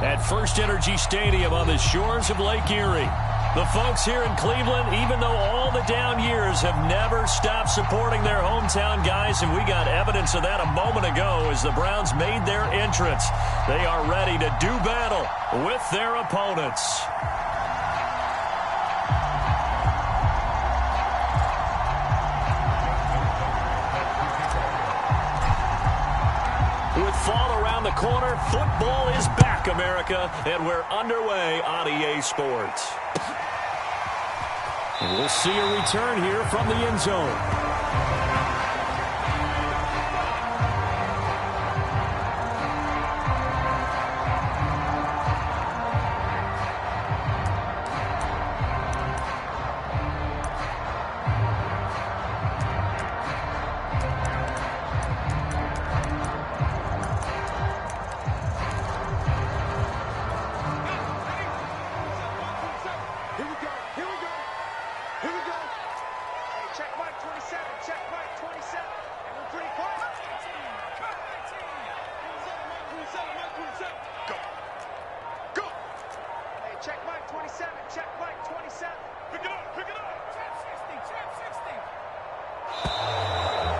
at First Energy Stadium on the shores of Lake Erie. The folks here in Cleveland, even though all the down years, have never stopped supporting their hometown guys, and we got evidence of that a moment ago as the Browns made their entrance. They are ready to do battle with their opponents. With fall around the corner, football is back, America, and we're underway on EA Sports. We'll see a return here from the end zone.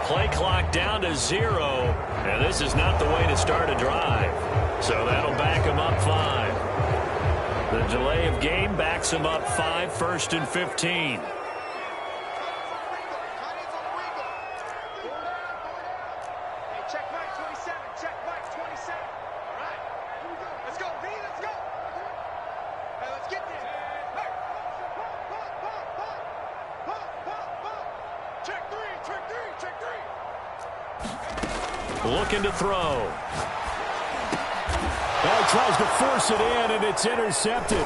Play clock down to 0, and this is not the way to start a drive. So that'll back him up 5. The delay of game backs him up 5, 1st and 15. Looking to throw. He tries to force it in, and it's intercepted.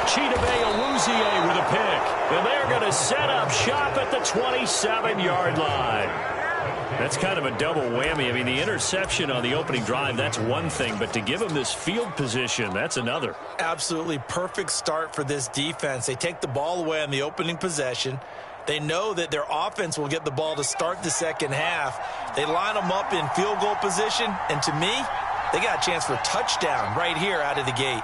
Chidobe Awuzie with a pick. And they're going to set up shop at the 27-yard line. That's kind of a double whammy. I mean, the interception on the opening drive, that's one thing. But to give them this field position, that's another. Absolutely perfect start for this defense. They take the ball away on the opening possession. They know that their offense will get the ball to start the second half. They line them up in field goal position, and to me, they got a chance for a touchdown right here out of the gate.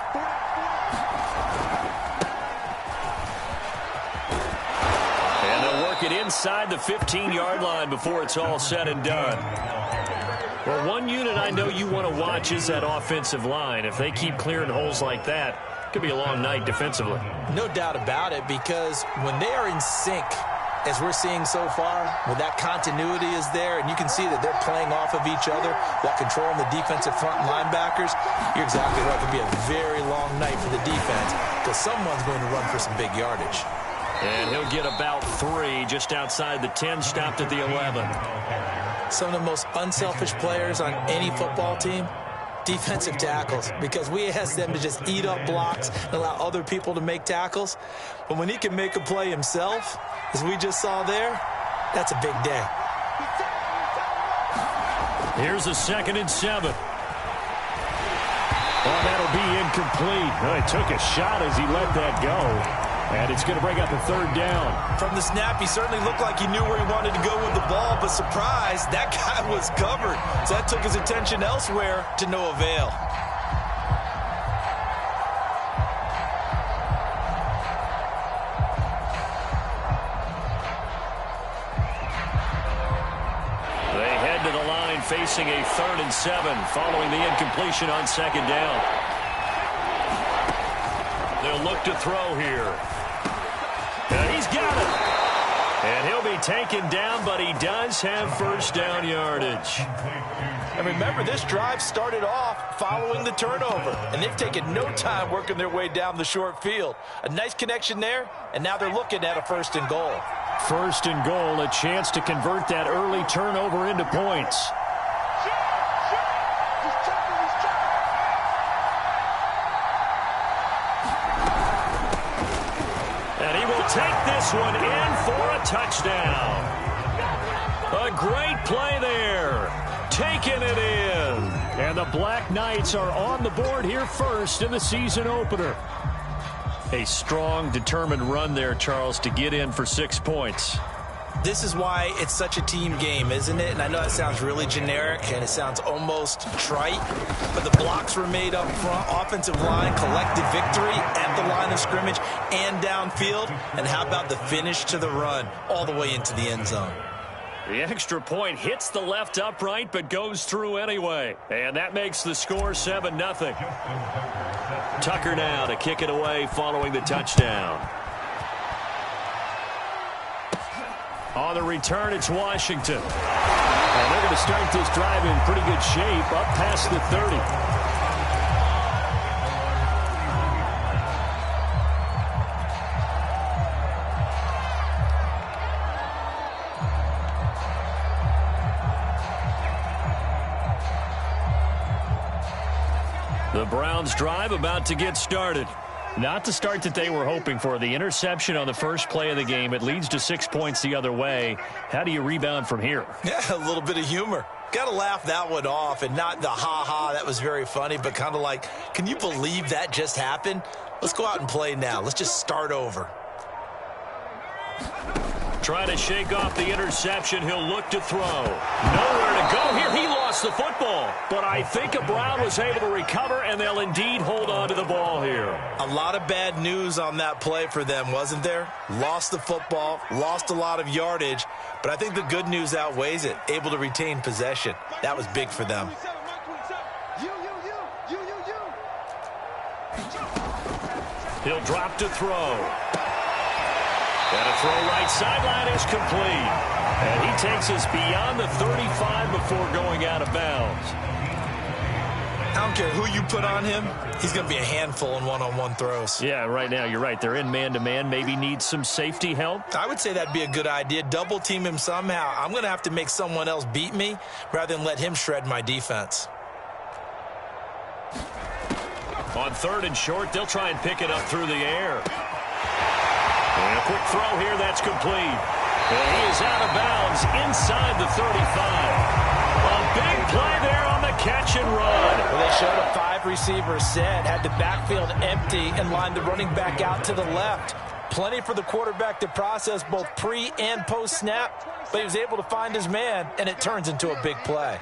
And they'll work it inside the 15-yard line before it's all said and done. Well, one unit I know you want to watch is that offensive line. If they keep clearing holes like that, it could be a long night defensively. No doubt about it, because when they are in sync, as we're seeing so far, when that continuity is there, and you can see that they're playing off of each other while controlling the defensive front linebackers, you're exactly right. It could be a very long night for the defense because someone's going to run for some big yardage. And he'll get about 3 just outside the 10, stopped at the 11. Some of the most unselfish players on any football team, defensive tackles, because we ask them to just eat up blocks and allow other people to make tackles. But when he can make a play himself, as we just saw there, that's a big day. Here's a 2nd and 7. Oh, that'll be incomplete. Oh, he took a shot as he let that go. And it's going to bring up a 3rd down. From the snap, he certainly looked like he knew where he wanted to go with the ball, but surprise, that guy was covered. So that took his attention elsewhere to no avail. They head to the line facing a 3rd and 7 following the incompletion on 2nd down. They'll look to throw here. He's got it. And he'll be taken down, but he does have 1st down yardage. And remember, this drive started off following the turnover, and they've taken no time working their way down the short field. A nice connection there, and now they're looking at a 1st and goal. 1st and goal, a chance to convert that early turnover into points. Take this one in for a touchdown. A great play there. Taking it in. And the Black Knights are on the board here first in the season opener. A strong, determined run there, Charles, to get in for 6 points. This is why it's such a team game, isn't it? And I know that sounds really generic and it sounds almost trite, but the blocks were made up front, offensive line, collective victory at the line of scrimmage and downfield. And how about the finish to the run all the way into the end zone? The extra point hits the left upright but goes through anyway. And that makes the score 7-0. Tucker now to kick it away following the touchdown. On the return, it's Washington. And they're going to start this drive in pretty good shape, up past the 30. The Browns drive about to get started. Not the start that they were hoping for. The interception on the first play of the game. It leads to 6 points the other way. How do you rebound from here? Yeah, a little bit of humor. Got to laugh that one off, and not the ha-ha, that was very funny, but kind of like, can you believe that just happened? Let's go out and play now. Let's just start over. Trying to shake off the interception. He'll look to throw. Nowhere to go here. He lost the football. But I think Brown was able to recover, and they'll indeed hold on to the ball here. A lot of bad news on that play for them, wasn't there? Lost the football, lost a lot of yardage, but I think the good news outweighs it. Able to retain possession. That was big for them. He'll drop to throw. And a throw right sideline is complete. And he takes us beyond the 35 before going out of bounds. I don't care who you put on him. He's going to be a handful in one-on-one throws. Yeah, right now, you're right. They're in man-to-man. Maybe need some safety help. I would say that'd be a good idea. Double team him somehow. I'm going to have to make someone else beat me rather than let him shred my defense. On 3rd and short, they'll try and pick it up through the air. And a quick throw here, that's complete. And he is out of bounds inside the 35. A big play there on the catch and run. Well, they showed a 5-receiver set, had the backfield empty, and lined the running back out to the left. Plenty for the quarterback to process both pre- and post-snap, but he was able to find his man, and it turns into a big play.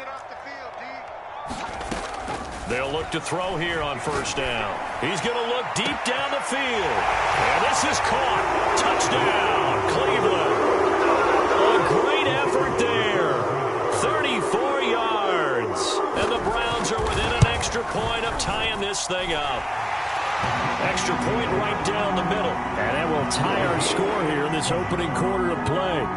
They'll look to throw here on 1st down. He's going to look deep down the field. And this is caught. Touchdown, Cleveland. A great effort there. 34 yards. And the Browns are within an extra point of tying this thing up. Extra point right down the middle. And that will tie our score here in this opening quarter of play.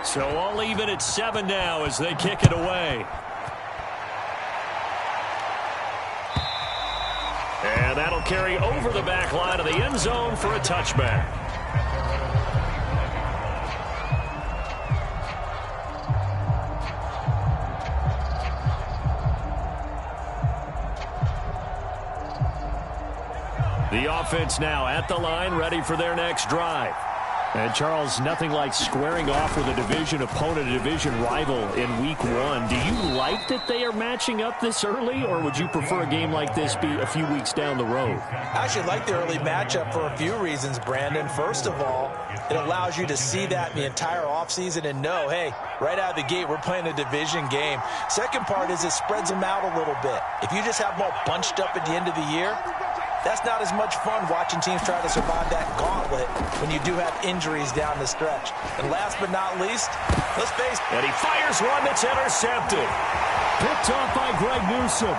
So all even at 7 now as they kick it away. And that'll carry over the back line of the end zone for a touchback. The offense now at the line, ready for their next drive. And, Charles, nothing like squaring off with a division opponent, a division rival in Week 1. Do you like that they are matching up this early, or would you prefer a game like this be a few weeks down the road? I actually like the early matchup for a few reasons, Brandon. First of all, it allows you to see that in the entire offseason and know, hey, right out of the gate, we're playing a division game. Second part is it spreads them out a little bit. If you just have them all bunched up at the end of the year, that's not as much fun watching teams try to survive that gauntlet when you do have injuries down the stretch. And last but not least, let's face it. And he fires one that's intercepted. Picked off by Greg Newsome.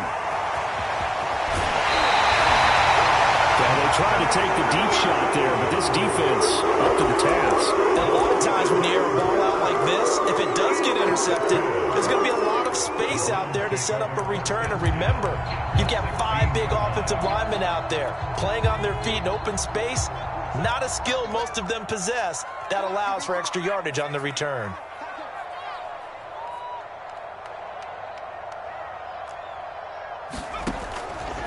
And they tried to take the deep shot there, but this defense up to the task. And a lot of times when you air a ball out like this, if it does get intercepted, there's going to be a lot of space out there to set up a return. And remember, you've got 5 big offensive linemen out there playing on their feet in open space. Not a skill most of them possess that allows for extra yardage on the return.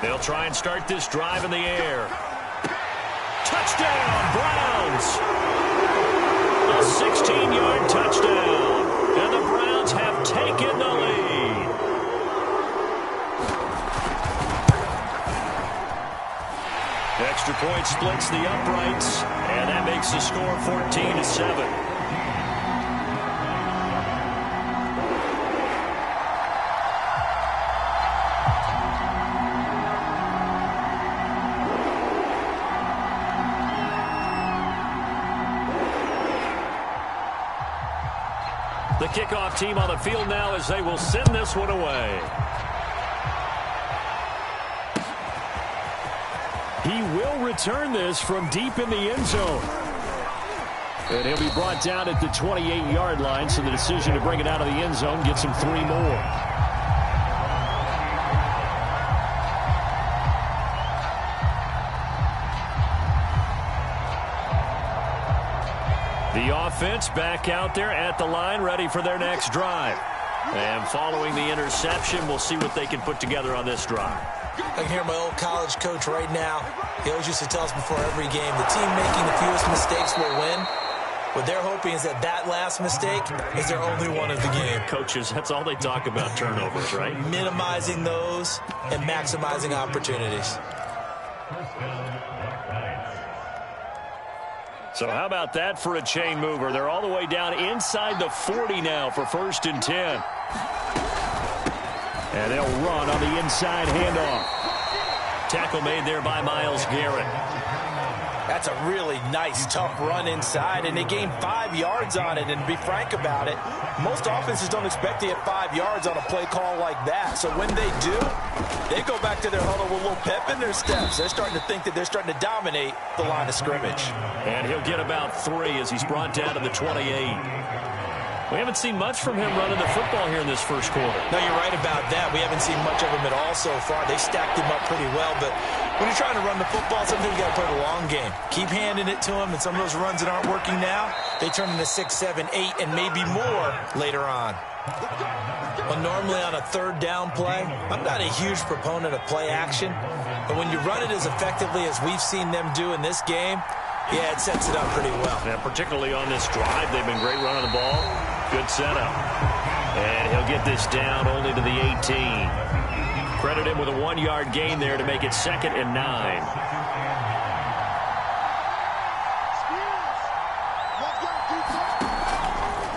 They'll try and start this drive in the air. Touchdown, Browns! A 16-yard touchdown. taken the lead. Extra point splits the uprights, and that makes the score 14-7. The kickoff team on the field now as they will send this one away. He will return this from deep in the end zone. And he'll be brought down at the 28-yard line, so the decision to bring it out of the end zone gets him 3 more. The offense back out there at the line, ready for their next drive. And following the interception, we'll see what they can put together on this drive. I can hear my old college coach right now. He always used to tell us before every game, the team making the fewest mistakes will win. What they're hoping is that last mistake is their only one of the game. Coaches, that's all they talk about, turnovers, right? Minimizing those and maximizing opportunities. So how about that for a chain mover? They're all the way down inside the 40 now for 1st and 10. And they'll run on the inside handoff. Tackle made there by Myles Garrett. That's a really nice, tough run inside, and they gained 5 yards on it. And to be frank about it, most offenses don't expect to get 5 yards on a play call like that. So when they do, they go back to their huddle with a little pep in their steps. They're starting to think that they're starting to dominate the line of scrimmage. And he'll get about 3 as he's brought down to the 28. We haven't seen much from him running the football here in this first quarter. No, you're right about that. We haven't seen much of him at all so far. They stacked him up pretty well, but when you're trying to run the football, sometimes you got to play the long game. Keep handing it to him, and some of those runs that aren't working now, they turn into 6, 7, 8, and maybe more later on. Well, normally on a 3rd down play, I'm not a huge proponent of play action, but when you run it as effectively as we've seen them do in this game, yeah, it sets it up pretty well. And particularly on this drive, they've been great running the ball. Good setup. And he'll get this down only to the 18. Credit him with a 1-yard gain there to make it 2nd and 9.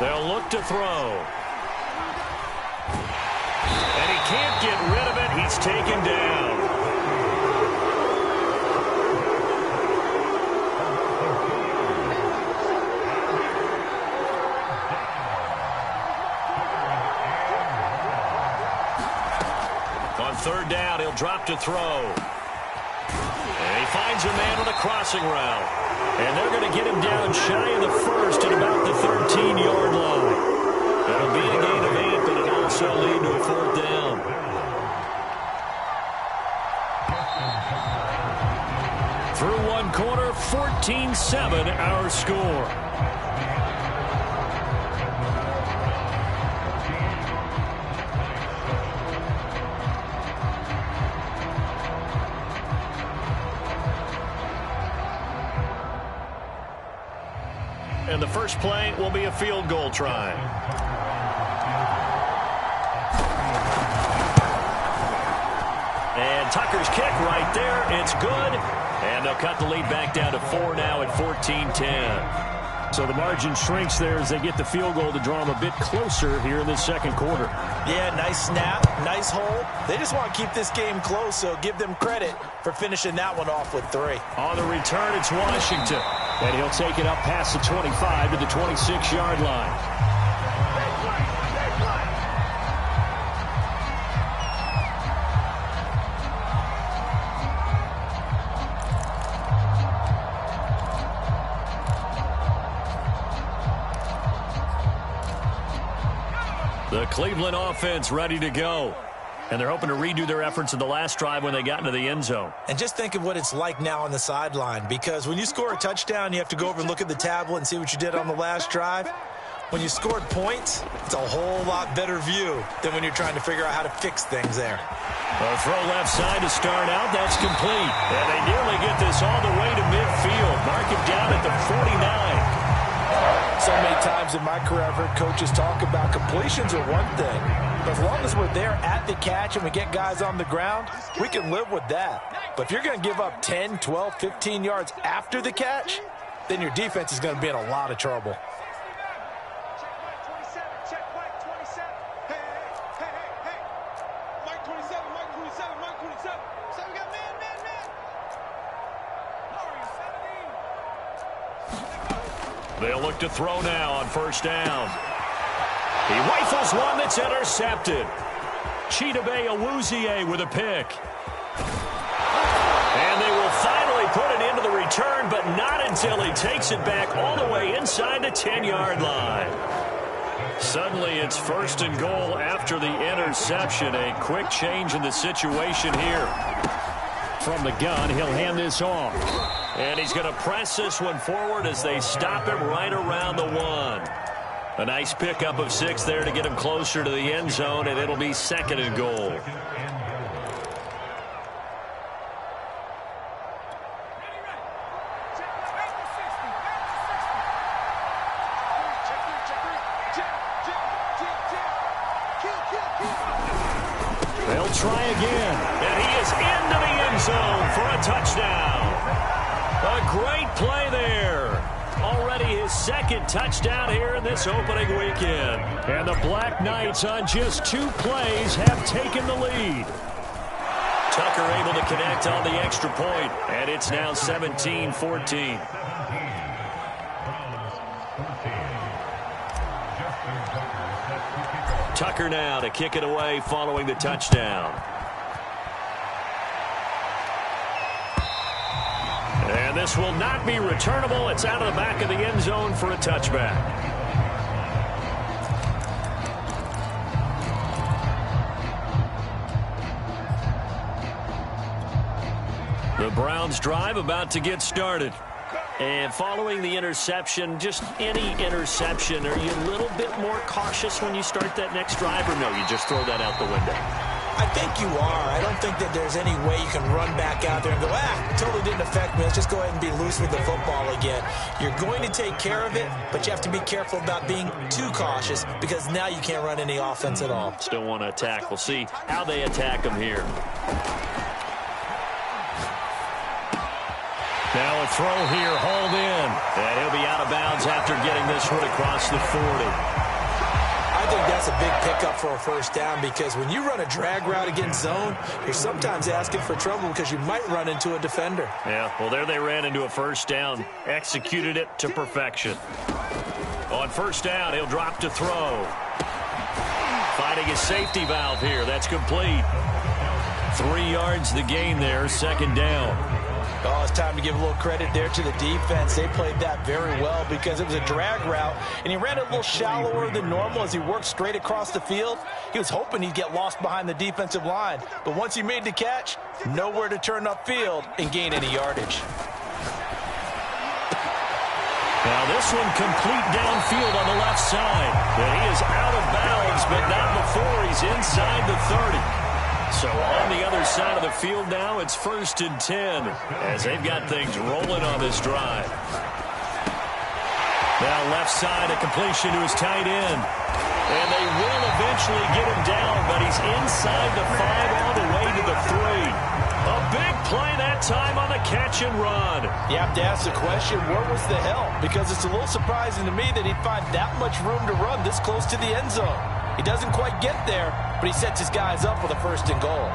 They'll look to throw. And he can't get rid of it. He's taken down. On 3rd down, he'll drop to throw. And he finds a man on the crossing route. And they're going to get him down shy of the 1st at about the 13-yard line. That'll be a gain of 8, but it'll also lead to a 4th down. Through 1 quarter, 14-7 our score. And the first play will be a field goal try. And Tucker's kick right there. It's good. And they'll cut the lead back down to 4 now at 14-10. So the margin shrinks there as they get the field goal to draw them a bit closer here in this 2nd quarter. Yeah, nice snap, nice hold. They just want to keep this game close, so give them credit for finishing that one off with 3. On the return, it's Washington. And he'll take it up past the 25 to the 26-yard line. The Cleveland offense ready to go. And they're hoping to redo their efforts in the last drive when they got into the end zone. And just think of what it's like now on the sideline, because when you score a touchdown, you have to go over and look at the tablet and see what you did on the last drive. When you scored points, it's a whole lot better view than when you're trying to figure out how to fix things there. A throw left side to start out. That's complete. And they nearly get this all the way to midfield. Mark it down at the 49. So many times in my career, I've heard coaches talk about completions are one thing. But as long as we're there at the catch and we get guys on the ground, we can live with that. But if you're going to give up 10, 12, 15 yards after the catch, then your defense is going to be in a lot of trouble. They'll look to throw now on first down. He rifles one that's intercepted. Chidobe Awuzie with a pick. And they will finally put it into the return, but not until he takes it back all the way inside the 10-yard line. Suddenly it's first and goal after the interception. A quick change in the situation here. From the gun, he'll hand this off. And he's going to press this one forward as they stop him right around the 1. A nice pickup of 6 there to get him closer to the end zone, and it'll be second and goal. They'll try again, and he is into the end zone for a touchdown. A great play there. Already his second touchdown here in this opening weekend. And the Black Knights on just 2 plays have taken the lead. Tucker able to connect on the extra point, and it's now 17-14. Tucker now to kick it away following the touchdown. And this will not be returnable. It's out of the back of the end zone for a touchback. The Browns drive about to get started. And following the interception, just any interception, are you a little bit more cautious when you start that next drive, or no, you just throw that out the window? I think you are. I don't think that there's any way you can run back out there and go, totally didn't affect me. Let's just go ahead and be loose with the football again. You're going to take care of it, but you have to be careful about being too cautious because now you can't run any offense at all. Still want to attack. We'll see how they attack them here. Now a throw here, hauled in. And he'll be out of bounds after getting this one across the 40. I think that's a big pickup for a first down because when you run a drag route against zone, you're sometimes asking for trouble because you might run into a defender. Yeah, well, there they ran into a first down, executed it to perfection. On first down, he'll drop to throw. Finding his safety valve here. That's complete. 3 yards the gain there, second down. Oh, it's time to give a little credit there to the defense. They played that very well because it was a drag route, and he ran it a little shallower than normal as he worked straight across the field. He was hoping he'd get lost behind the defensive line, but once he made the catch, nowhere to turn upfield and gain any yardage. Now this one complete downfield on the left side. And he is out of bounds, but not before he's inside the 30. So on the other side of the field now, it's 1st and 10 as they've got things rolling on this drive. Now left side, a completion to his tight end. And they will eventually get him down, but he's inside the 5 all the way to the 3. A big play that time on the catch and run. You have to ask the question, where was the help? Because it's a little surprising to me that he'd find that much room to run this close to the end zone. He doesn't quite get there, but he sets his guys up with a 1st and goal.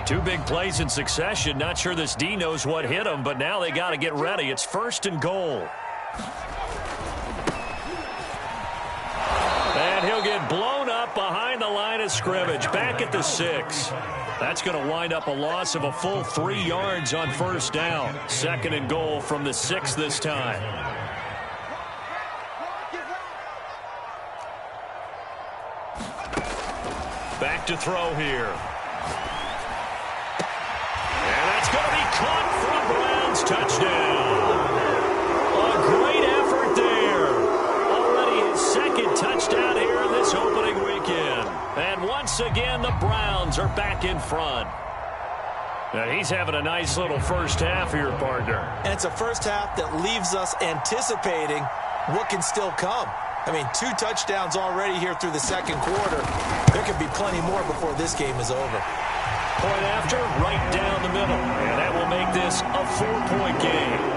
Two big plays in succession. Not sure this D knows what hit him, but now they got to get ready. It's 1st and goal. And he'll get blown up behind the line of scrimmage. Back at the 6. That's going to wind up a loss of a full 3 yards on first down. 2nd and goal from the 6 this time. Back to throw here. And that's going to be caught for a Browns touchdown. A great effort there. Already his 2nd touchdown here in this opening weekend. And once once again, the Browns are back in front. And he's having a nice little first half here, partner. And it's a first half that leaves us anticipating what can still come. I mean, 2 touchdowns already here through the second quarter. There could be plenty more before this game is over. Point after, right down the middle. And that will make this a 4-point game.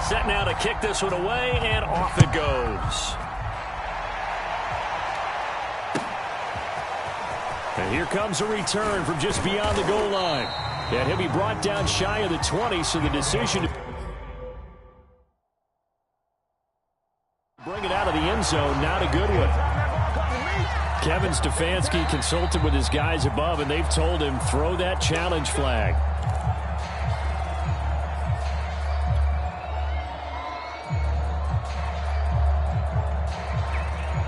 Set now to kick this one away, and off it goes. And here comes a return from just beyond the goal line. And he'll be brought down shy of the 20, so the decision to bring it out of the end zone, not a good one. Kevin Stefanski consulted with his guys above, and they've told him, throw that challenge flag.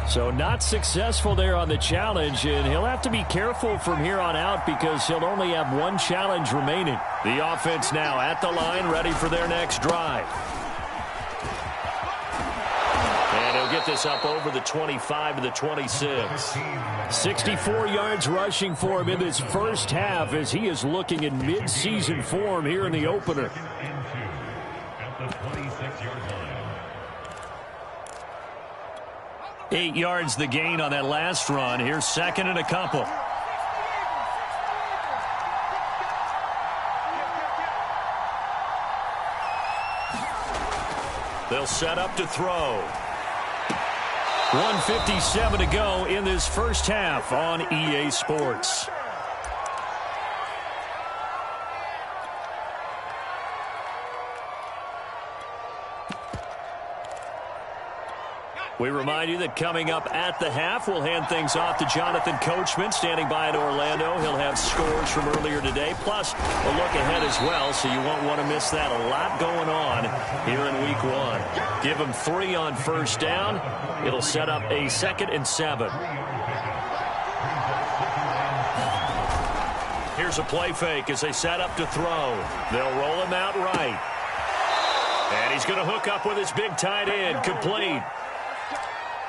So not successful there on the challenge, and he'll have to be careful from here on out because he'll only have 1 challenge remaining. The offense now at the line, ready for their next drive. And he'll get this up over the 25 to the 26. 64 yards rushing for him in this first half as he is looking in mid-season form here in the opener. 8 yards the gain on that last run. Here's second and a couple. They'll set up to throw. 1:57 to go in this first half on EA Sports. We remind you that coming up at the half, we'll hand things off to Jonathan Coachman, standing by in Orlando. He'll have scores from earlier today, plus a look ahead as well, so you won't want to miss that. A lot going on here in Week 1. Give him 3 on first down. It'll set up a 2nd and 7. Here's a play fake as they set up to throw. They'll roll him out right. And he's going to hook up with his big tight end, complete.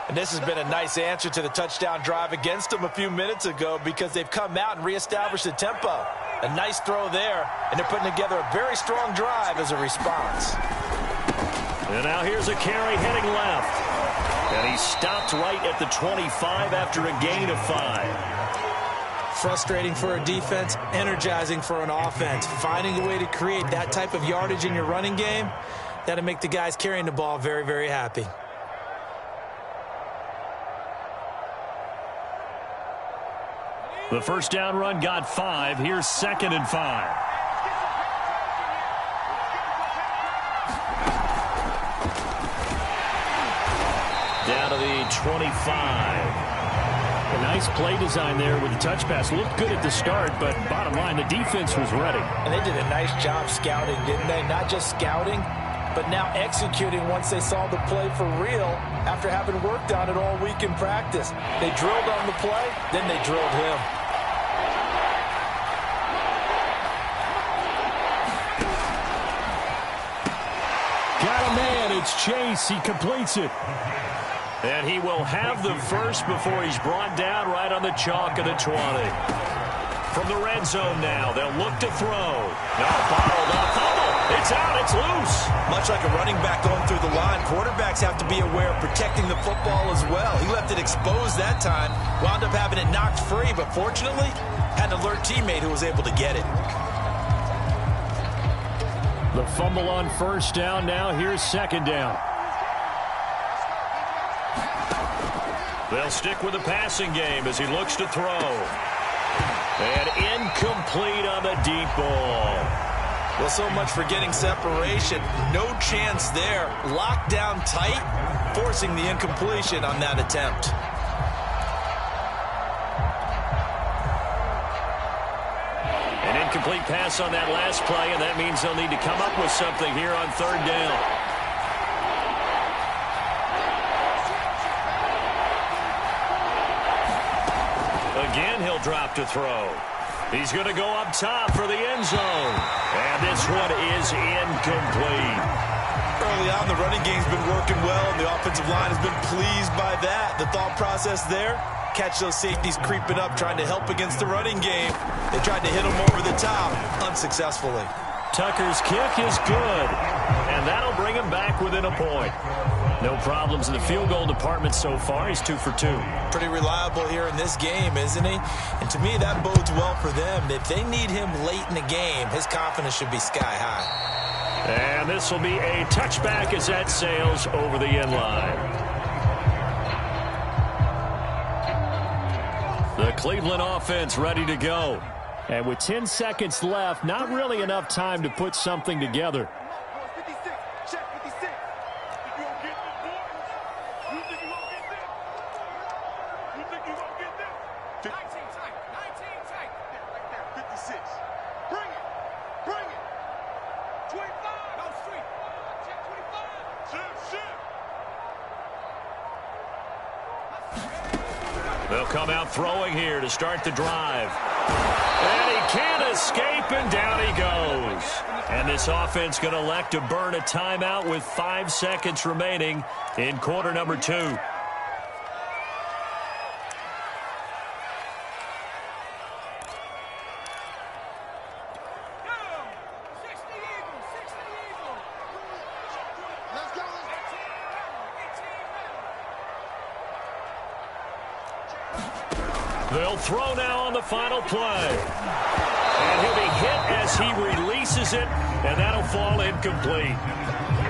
And this has been a nice answer to the touchdown drive against them a few minutes ago because they've come out and reestablished the tempo. A nice throw there, and they're putting together a very strong drive as a response. And now here's a carry heading left. And he stopped right at the 25 after a gain of 5. Frustrating for a defense, energizing for an offense. Finding a way to create that type of yardage in your running game, that'll make the guys carrying the ball very, very happy. The first down run got 5. Here's 2nd and 5. Down to the 25. A nice play design there with the touch pass. Looked good at the start, but bottom line, the defense was ready. And they did a nice job scouting, didn't they? Not just scouting, but now executing once they saw the play for real after having worked on it all week in practice. They drilled on the play, then they drilled him. Got a man. It's Chase. He completes it. And he will have the first before he's brought down right on the chalk of the 20. From the red zone now, they'll look to throw. Now bottled up. Fumble. It's out. It's loose. Much like a running back going through the line, quarterbacks have to be aware of protecting the football as well. He left it exposed that time, wound up having it knocked free, but fortunately, had an alert teammate who was able to get it. The fumble on first down. Now here's 2nd down. They'll stick with the passing game as he looks to throw. And incomplete on the deep ball. Well, so much for getting separation. No chance there. Locked down tight, forcing the incompletion on that attempt. An incomplete pass on that last play, and that means they'll need to come up with something here on 3rd down. drop to throw. He's going to go up top for the end zone. And this one is incomplete. Early on, the running game's been working well, and the offensive line has been pleased by that. The thought process there, catch those safeties creeping up, trying to help against the running game. They tried to hit them over the top, unsuccessfully. Tucker's kick is good, and that'll bring him back within a point. No problems in the field goal department so far. He's 2 for 2. Pretty reliable here in this game, isn't he? And to me, that bodes well for them. If they need him late in the game, his confidence should be sky high. And this will be a touchback as that sails over the end line. The Cleveland offense ready to go. And with 10 seconds left, not really enough time to put something together. They'll come out throwing here to start the drive. And he can't escape, and down he goes. And this offense going to elect to burn a timeout with 5 seconds remaining in quarter number 2. They'll throw now on the final play. And he'll be hit as he releases it, and that'll fall incomplete.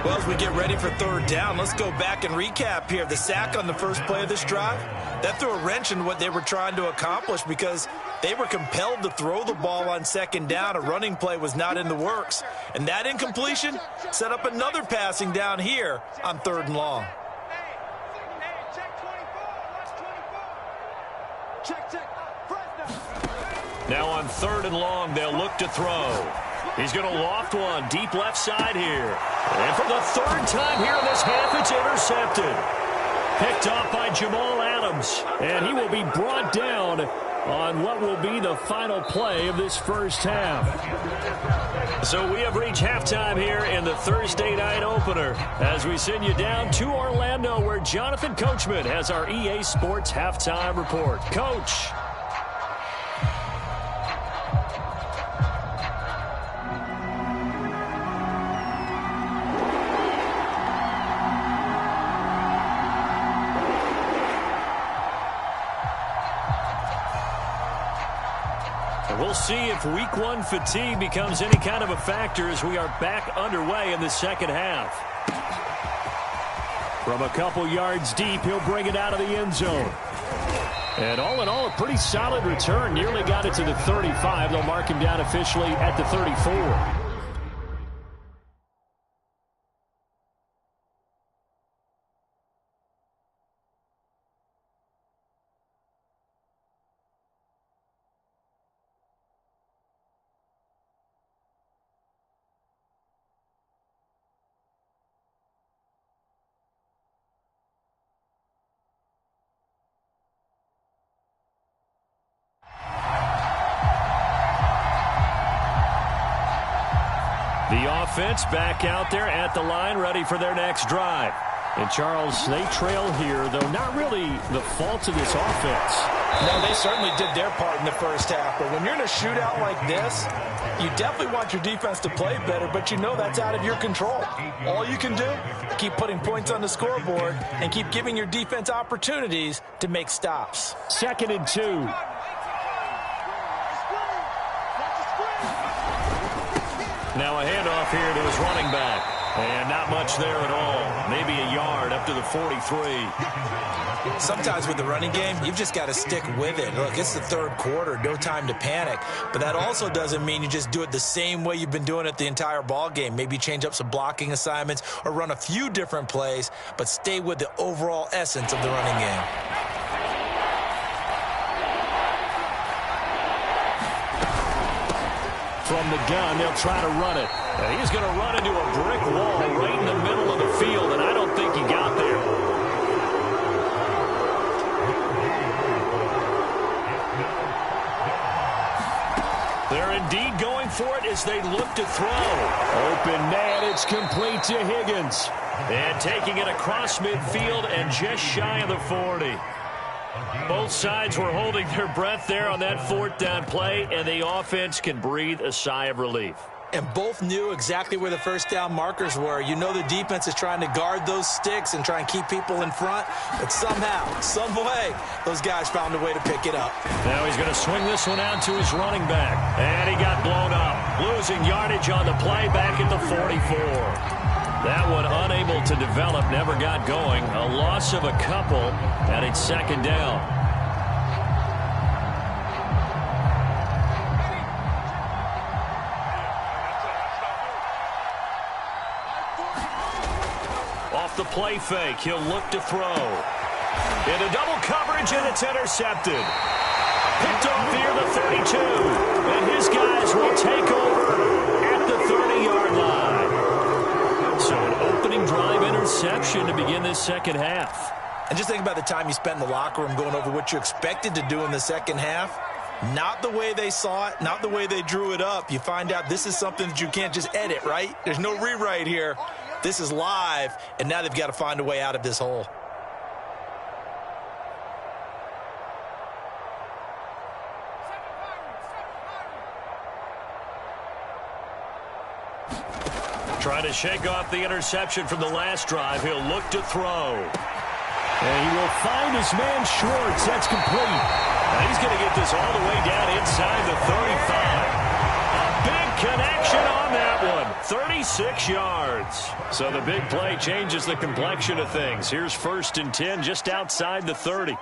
Well, as we get ready for third down, let's go back and recap here. The sack on the first play of this drive, that threw a wrench in what they were trying to accomplish because they were compelled to throw the ball on second down. A running play was not in the works. And that incompletion set up another passing down here on third and long. Now on third and long, they'll look to throw. He's going to loft one deep left side here. And for the third time here in this half, it's intercepted. Picked off by Jamal Adams. And he will be brought down on what will be the final play of this first half. So we have reached halftime here in the Thursday night opener as we send you down to Orlando where Jonathan Coachman has our EA Sports halftime report. Coach. We'll see if week one fatigue becomes any kind of a factor as we are back underway in the second half. From a couple yards deep, he'll bring it out of the end zone. And all in all, a pretty solid return. Nearly got it to the 35. They'll mark him down officially at the 34. The offense back out there at the line, ready for their next drive. And, Charles, they trail here, though not really the fault of this offense. No, they certainly did their part in the first half. But when you're in a shootout like this, you definitely want your defense to play better, but you know that's out of your control. All you can do, keep putting points on the scoreboard and keep giving your defense opportunities to make stops. 2nd and 2. Now a handoff here to his running back. And not much there at all. Maybe a yard up to the 43. Sometimes with the running game, you've just got to stick with it. Look, it's the third quarter, no time to panic. But that also doesn't mean you just do it the same way you've been doing it the entire ball game. Maybe change up some blocking assignments or run a few different plays, but stay with the overall essence of the running game. From the gun, they'll try to run it. And he's going to run into a brick wall right in the middle of the field, and I don't think he got there. as they look to throw. Open man, it's complete to Higgins. And taking it across midfield and just shy of the 40. Both sides were holding their breath there on that fourth down play, and the offense can breathe a sigh of relief. And both knew exactly where the first down markers were. You know the defense is trying to guard those sticks and try and keep people in front. But somehow, some way, those guys found a way to pick it up. Now he's going to swing this one out to his running back. And he got blown up. Losing yardage on the play back at the 44. That one unable to develop, never got going. A loss of a couple, and it's second down. Off the play fake, he'll look to throw. Into double coverage, and it's intercepted. Picked off here the 32. And his guys will take over at the 30-yard line. So an opening drive interception to begin this second half. And just think about the time you spent in the locker room going over what you expected to do in the second half. Not the way they saw it, not the way they drew it up. You find out this is something that you can't just edit, right? There's no rewrite here. This is live, and now they've got to find a way out of this hole. Trying to shake off the interception from the last drive. He'll look to throw. And he will find his man Schwartz. That's complete. And he's going to get this all the way down inside the 35. A big connection on that one. 36 yards. So the big play changes the complexion of things. Here's 1st and 10 just outside the 30.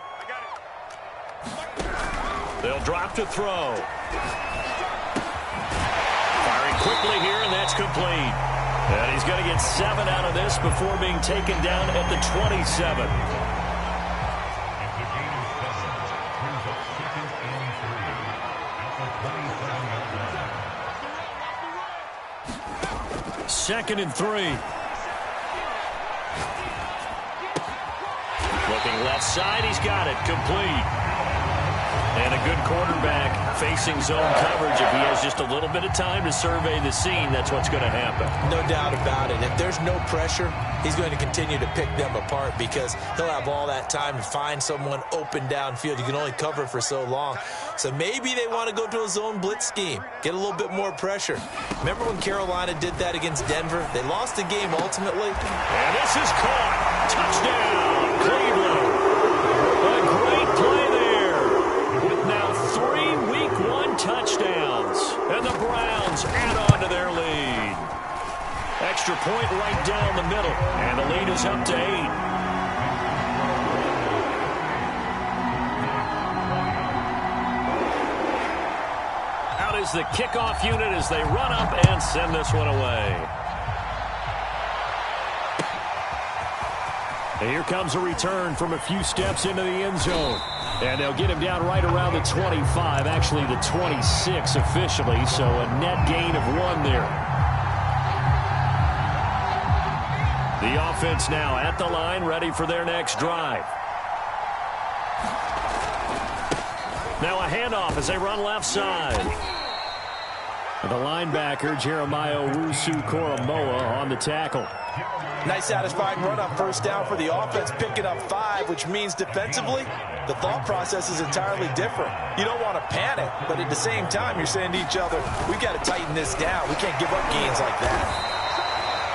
They'll drop to throw. Firing quickly here, and that's complete. And he's going to get 7 out of this before being taken down at the 27. Second and 3. Looking left side, he's got it. Complete. And a good quarterback facing zone coverage. If he has just a little bit of time to survey the scene, that's what's going to happen. No doubt about it. If there's no pressure, he's going to continue to pick them apart because he'll have all that time to find someone open downfield. You can only cover for so long. So maybe they want to go to a zone blitz scheme, get a little bit more pressure. Remember when Carolina did that against Denver? They lost the game ultimately. And this is caught. Touchdown, Cleveland. A great play there. With now 3 Week 1 touchdowns. And the Browns add on to their lead. Extra point right down the middle. And the lead is up to 8. Is the kickoff unit as they run up and send this one away. And here comes a return from a few steps into the end zone. And they'll get him down right around the 25, actually the 26 officially, so a net gain of 1 there. The offense now at the line, ready for their next drive. Now a handoff as they run left side. The linebacker, Jeremiah Owusu-Koramoah, on the tackle. Nice satisfying run on first down for the offense, picking up 5, which means defensively, the thought process is entirely different. You don't want to panic, but at the same time, you're saying to each other, we've got to tighten this down. We can't give up gains like that.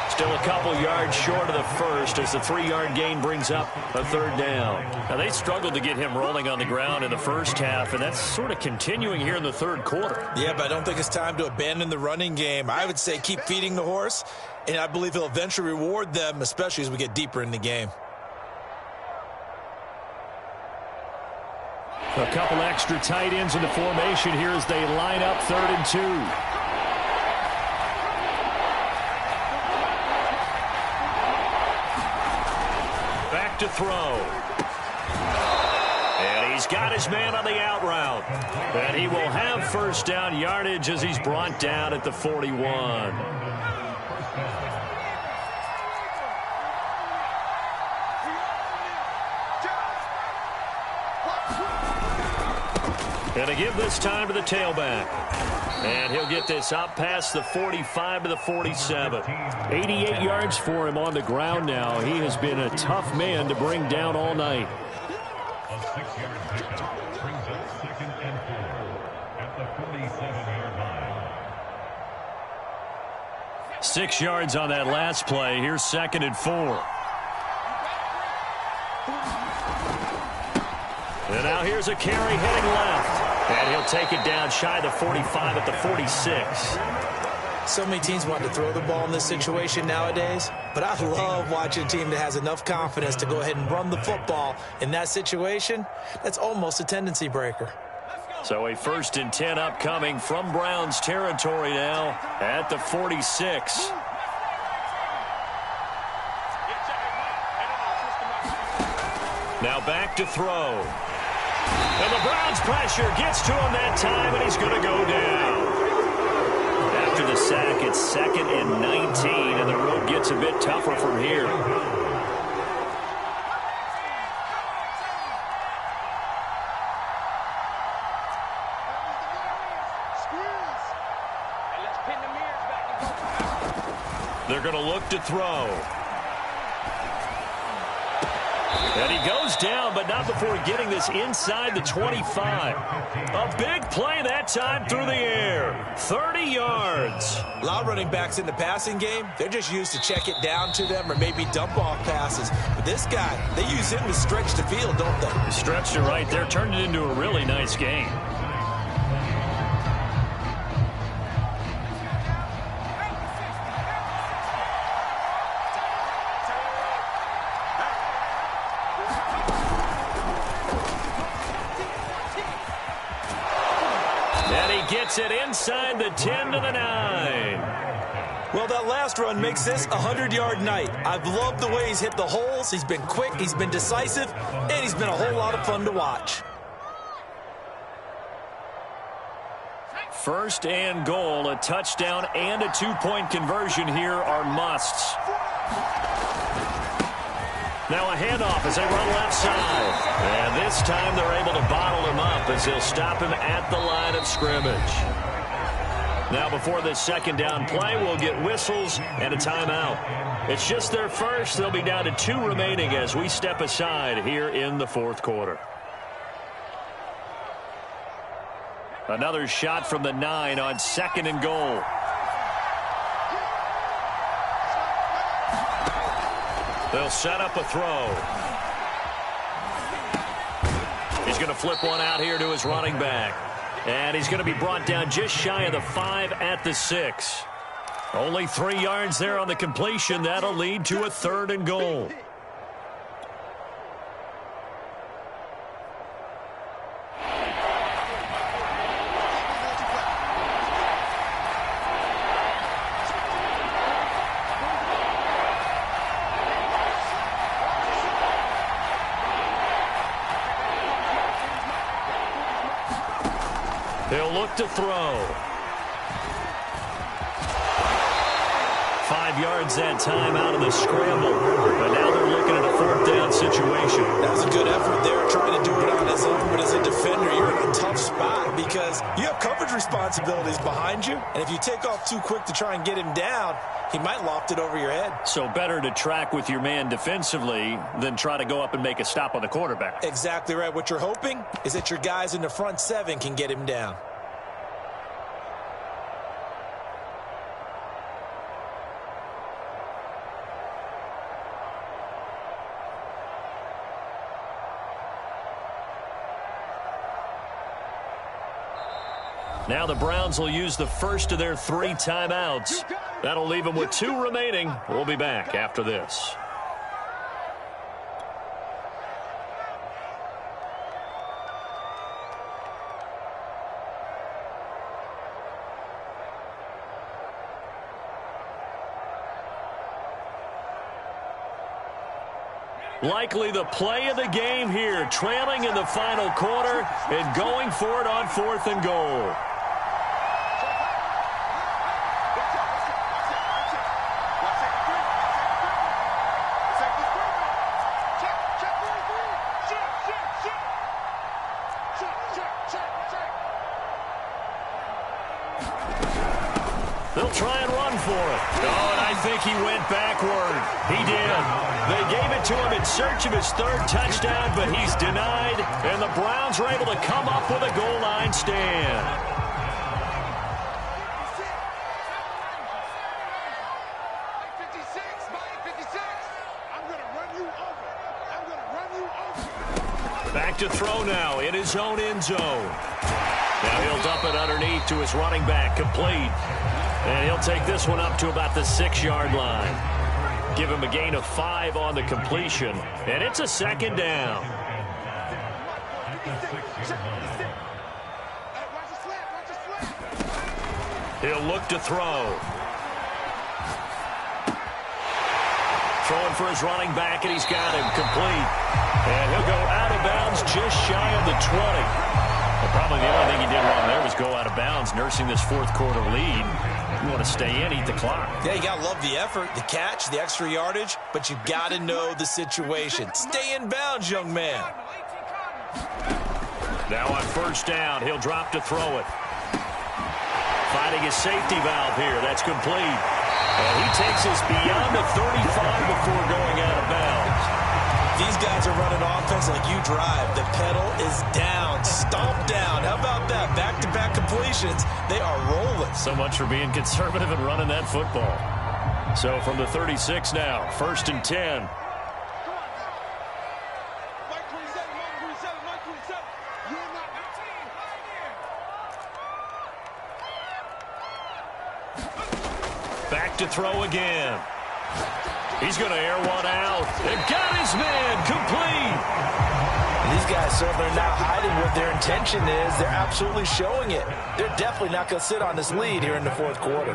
Still a couple yards short of the first as the 3-yard gain brings up a 3rd down. Now, they struggled to get him rolling on the ground in the first half, and that's sort of continuing here in the 3rd quarter. Yeah, but I don't think it's time to abandon the running game. I would say keep feeding the horse, and I believe he'll eventually reward them, especially as we get deeper in the game. A couple extra tight ends in the formation here as they line up 3rd and 2. To throw. And he's got his man on the out route. And he will have first down yardage as he's brought down at the 41. And to give this time to the tailback. And he'll get this up past the 45 to the 47. 88 yards for him on the ground now. He has been a tough man to bring down all night. A 6-yard pickup brings up 2nd and 4 at the 47-yard line. 6 yards on that last play. Here's 2nd and 4. And now here's a carry heading left. And he'll take it down shy of the 45 at the 46. So many teams want to throw the ball in this situation nowadays, but I love watching a team that has enough confidence to go ahead and run the football. In that situation, that's almost a tendency breaker. So a 1st and 10 upcoming from Browns territory now at the 46. Now back to throw. And the Browns pressure gets to him that time, and he's going to go down. After the sack, it's 2nd and 19, and the road gets a bit tougher from here. They're going to look to throw. And he goes down, but not before getting this inside the 25. A big play that time through the air. 30 yards. A lot of running backs in the passing game, they're just used to check it down to them or maybe dump off passes. But this guy, they use him to stretch the field, don't they? Stretched it right there, turned it into a really nice game. Gets it inside the 10 to the 9. Well, that last run makes this a 100-yard night. I've loved the way he's hit the holes. He's been quick, he's been decisive, and he's been a whole lot of fun to watch. 1st and goal, a touchdown and a 2-point conversion here are musts. Now a handoff as they run left side. And this time they're able to bottle him up as they'll stop him at the line of scrimmage. Now before this 2nd down play, we'll get whistles and a timeout. It's just their first. They'll be down to 2 remaining as we step aside here in the 4th quarter. Another shot from the 9 on 2nd and goal. They'll set up a throw. He's going to flip one out here to his running back. And he's going to be brought down just shy of the 5 at the 6. Only 3 yards there on the completion. That'll lead to a 3rd and goal. He'll look to throw. 5 yards that time out of the scramble. But now they're looking at a 4th down situation. That was a good effort there, trying to do it on his own. But as a defender, you're in a tough spot because you have coverage responsibilities behind you. And if you take off too quick to try and get him down, he might loft it over your head. So better to track with your man defensively than try to go up and make a stop on the quarterback. Exactly right. What you're hoping is that your guys in the front 7 can get him down. Now the Browns will use the first of their 3 timeouts. That'll leave them with 2 remaining. We'll be back after this. Likely the play of the game here, trailing in the final quarter and going for it on 4th and goal. think he went backward. He did. They gave it to him in search of his third touchdown, but he's denied, and the Browns are able to come up with a goal line stand. Back to throw now in his own end zone. Now he'll dump it underneath to his running back, complete. And he'll take this one up to about the 6-yard line. Give him a gain of 5 on the completion, and it's a second down. He'll look to throw. Throwing for his running back, and he's got him complete. And he'll go out of bounds just shy of the 20. Well, probably the only thing he did wrong there was go out of bounds, nursing this fourth quarter lead. You want to stay in, eat the clock. Yeah, you got to love the effort, the catch, the extra yardage, but you got to know the situation. Stay in bounds, young man. Now on first down, he'll drop to throw it. Finding his safety valve here. That's complete. And he takes us beyond the 35 before going out of bounds. These guys are running offense like you drive. The pedal is down, stomp down. How about that? Back-to-back completions. They are rolling. So much for being conservative and running that football. So from the 36 now, 1st and 10. Back to throw again. He's going to air one out. They've got his man complete. These guys certainly are not hiding what their intention is. They're absolutely showing it. They're definitely not going to sit on this lead here in the fourth quarter.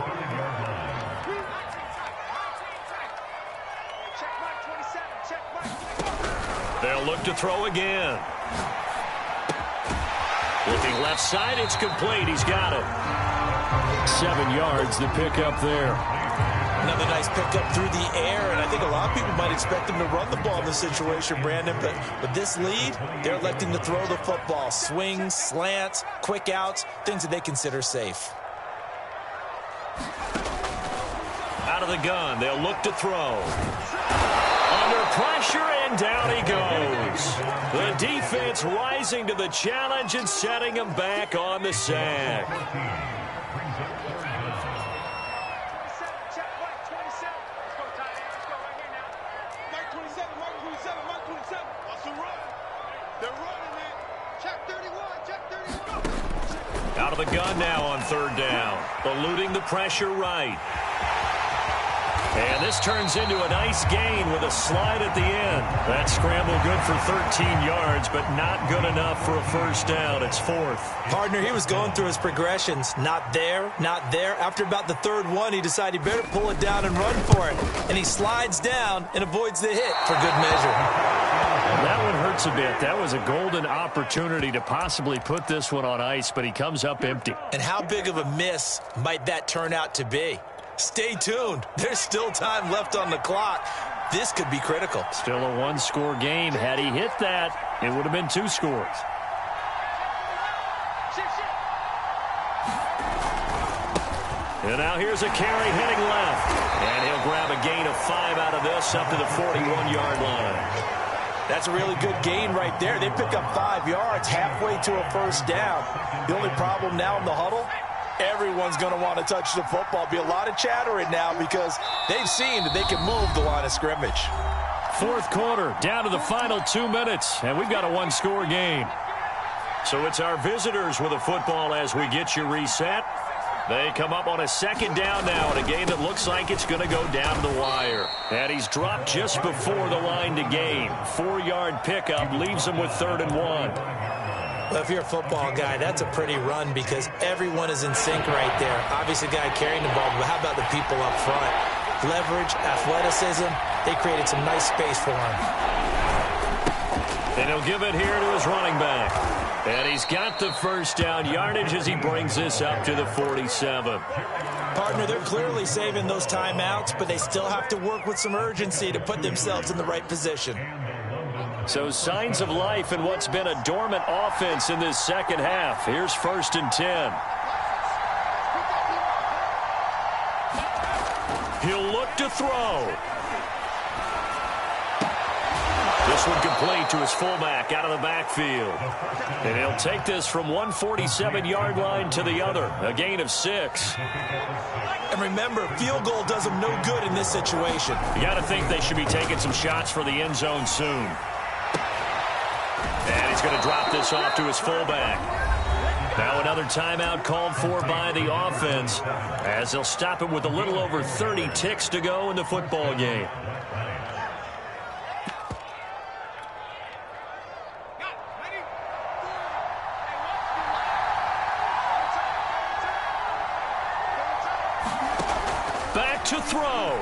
They'll look to throw again. Looking left side, it's complete. He's got it. 7 yards, the pickup there. Another nice pickup through the air, and I think a lot of people might expect him to run the ball in this situation, Brandon, but with this lead, they're electing to throw the football. Swings, slants, quick outs, things that they consider safe. Out of the gun, they'll look to throw. Under pressure, and down he goes. The defense rising to the challenge and setting him back on the sack. Out of the gun now on third down. Eluding the pressure right. And this turns into a nice gain with a slide at the end. That scramble good for 13 yards, but not good enough for a first down. It's 4th. Partner, he was going through his progressions. Not there, not there. After about the third one, he decided he better pull it down and run for it. And he slides down and avoids the hit for good measure. That one hurts a bit. That was a golden opportunity to possibly put this one on ice, but he comes up empty. And how big of a miss might that turn out to be? Stay tuned. There's still time left on the clock. This could be critical. Still a 1-score game. Had he hit that, it would have been 2 scores. And now here's a carry heading left. And he'll grab a gain of 5 out of this up to the 41-yard line. That's a really good gain right there. They pick up 5 yards halfway to a first down. The only problem now in the huddle, everyone's going to want to touch the football. Be a lot of chattering now because they've seen that they can move the line of scrimmage. Fourth quarter, down to the final 2 minutes, and we've got a 1-score game. So it's our visitors with a football as we get you reset. They come up on a second down now in a game that looks like it's going to go down to the wire. And he's dropped just before the line to gain. 4-yard pickup leaves him with 3rd and 1. Well, if you're a football guy, that's a pretty run because everyone is in sync right there. Obviously, the guy carrying the ball, but how about the people up front? Leverage, athleticism, they created some nice space for him. And he'll give it here to his running back. And he's got the first down yardage as he brings this up to the 47. Partner, they're clearly saving those timeouts, but they still have to work with some urgency to put themselves in the right position. So signs of life in what's been a dormant offense in this second half. Here's 1st and 10. He'll look to throw. This one complete to his fullback out of the backfield. And he'll take this from 147-yard line to the other, a gain of 6. And remember, field goal does them no good in this situation. You got to think they should be taking some shots for the end zone soon. And he's going to drop this off to his fullback. Now another timeout called for by the offense as they'll stop it with a little over 30 ticks to go in the football game. Back to throw.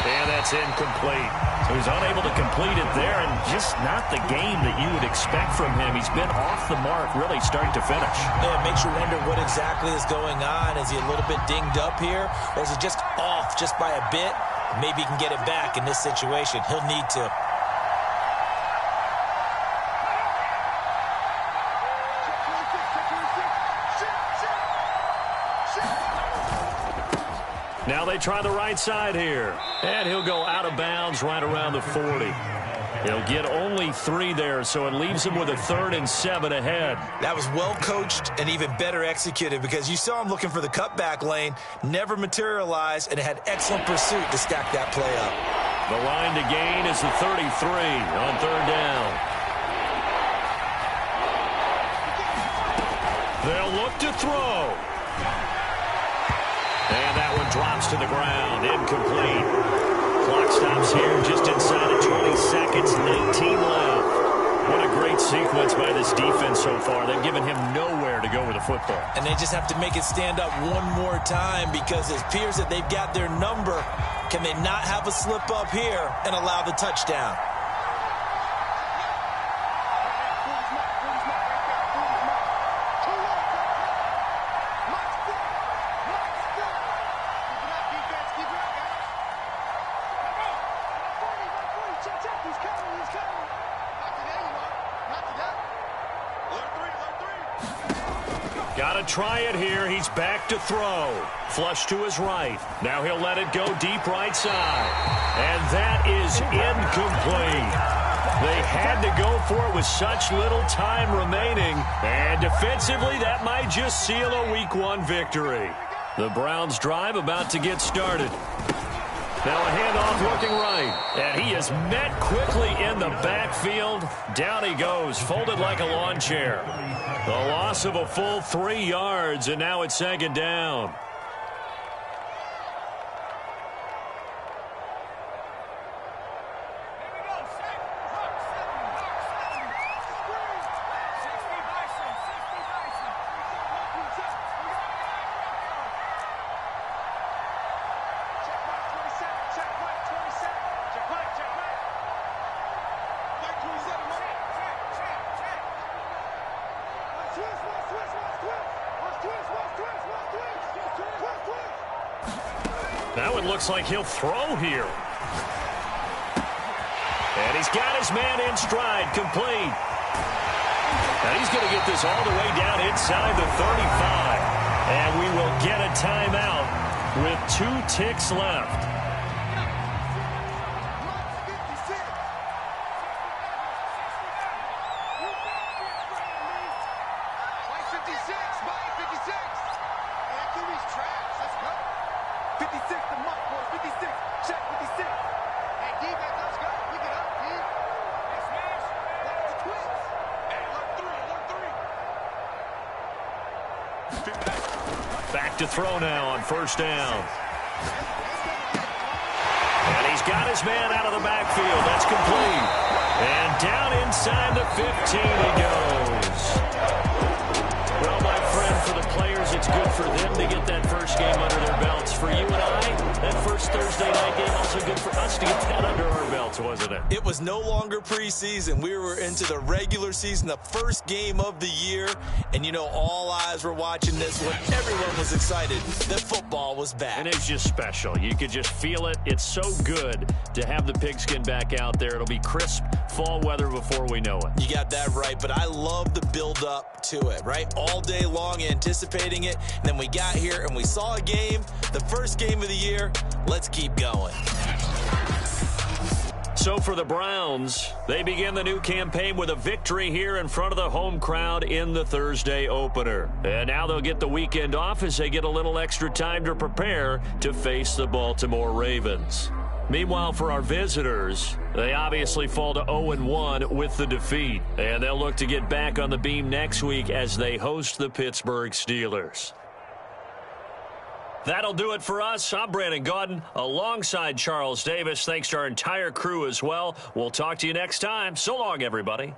And that's incomplete. So he's unable to complete it there, and just not the game that you would expect from him. He's been off the mark really start to finish. Yeah, it makes you wonder what exactly is going on. Is he a little bit dinged up here, or is he just off just by a bit? Maybe he can get it back in this situation. He'll need to. Now they try the right side here. And he'll go out of bounds right around the 40. He'll get only 3 there, so it leaves him with a 3rd and 7 ahead. That was well coached and even better executed because you saw him looking for the cutback lane, never materialized, and had excellent pursuit to stack that play up. The line to gain is the 33 on 3rd down. They'll look to throw. And that one drops to the ground. Incomplete. Clock stops here just inside of 20 seconds. 19 left. What a great sequence by this defense so far. They've given him nowhere to go with the football. And they just have to make it stand up one more time because it appears that they've got their number. Can they not have a slip up here and allow the touchdown? Got to try it here. He's back to throw. Flush to his right. Now he'll let it go deep right side. And that is incomplete. They had to go for it with such little time remaining. And defensively, that might just seal a Week 1 victory. The Browns' drive about to get started. Now a handoff looking right. And he is met quickly in the backfield. Down he goes, folded like a lawn chair. The loss of a full 3 yards, and now it's 2nd down. Now it looks like he'll throw here. And he's got his man in stride, complete. And he's going to get this all the way down inside the 35. And we will get a timeout with 2 ticks left. Back to throw now on 1st down. And he's got his man out of the backfield. That's complete. And down inside the 15 he goes. Well, my friend, for the players, it's good for them to get that first game under their belts. For you and I, that first Thursday night game, also good for us to get that under our belt. else, wasn't it? It was no longer preseason. We were into the regular season, the first game of the year. And, all eyes were watching this one. Everyone was excited that football was back. And it's just special. You could just feel it. It's so good to have the pigskin back out there. It'll be crisp fall weather before we know it. You got that right, but I love the build-up to it, right? All day long anticipating it. And then we got here and we saw a game, the first game of the year. Let's keep going. So for the Browns, they begin the new campaign with a victory here in front of the home crowd in the Thursday opener. And now they'll get the weekend off as they get a little extra time to prepare to face the Baltimore Ravens. Meanwhile, for our visitors, they obviously fall to 0-1 with the defeat. And they'll look to get back on the beam next week as they host the Pittsburgh Steelers. That'll do it for us. I'm Brandon Gaudin alongside Charles Davis. Thanks to our entire crew as well. We'll talk to you next time. So long, everybody.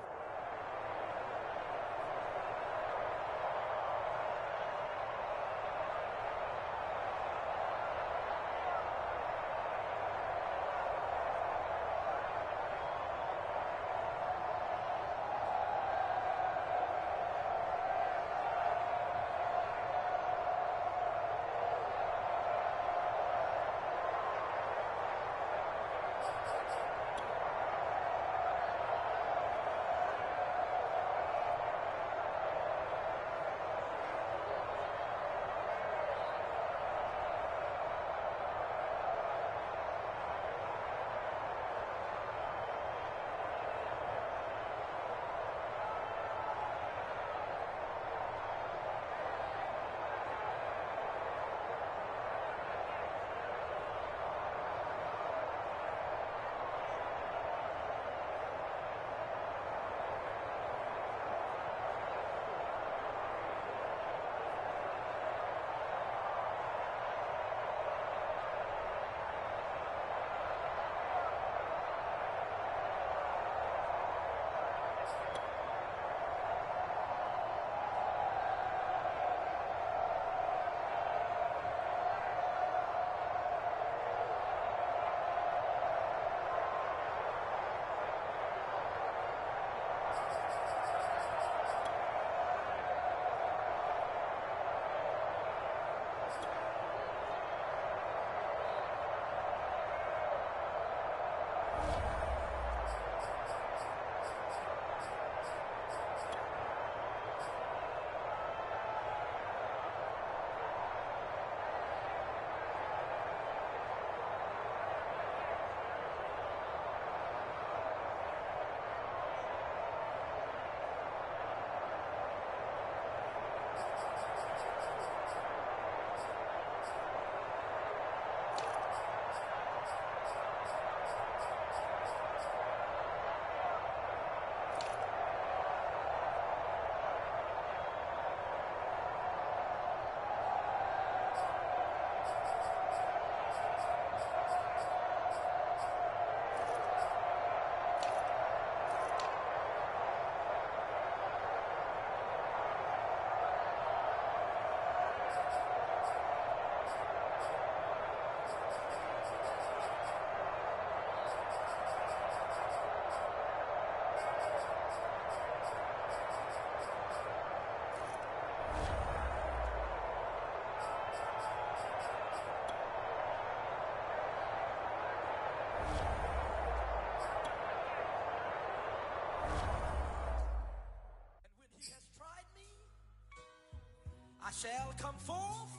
Shall come forth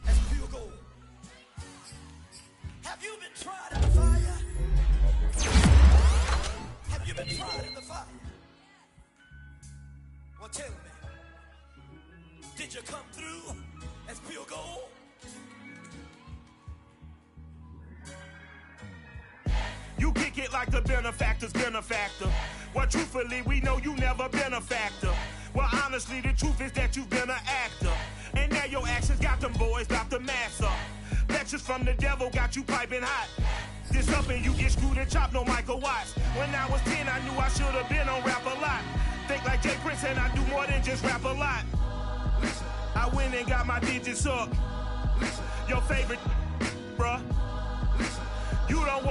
as pure gold. Have you been tried in the fire? Have you been tried in the fire? Well, tell me, did you come through as pure gold? You kick it like the benefactor's benefactor. Well, truthfully, we know you never been a factor. Well, honestly, the truth is that you've been an actor. And now your actions got them boys, got the mask up. Lectures from the devil got you piping hot. This up and you get screwed and chopped, no Michael Watts. When I was 10, I knew I should have been on rap a lot. Think like Jay Prince and I do more than just rap a lot. I went and got my digits up. Your favorite, bruh. You don't want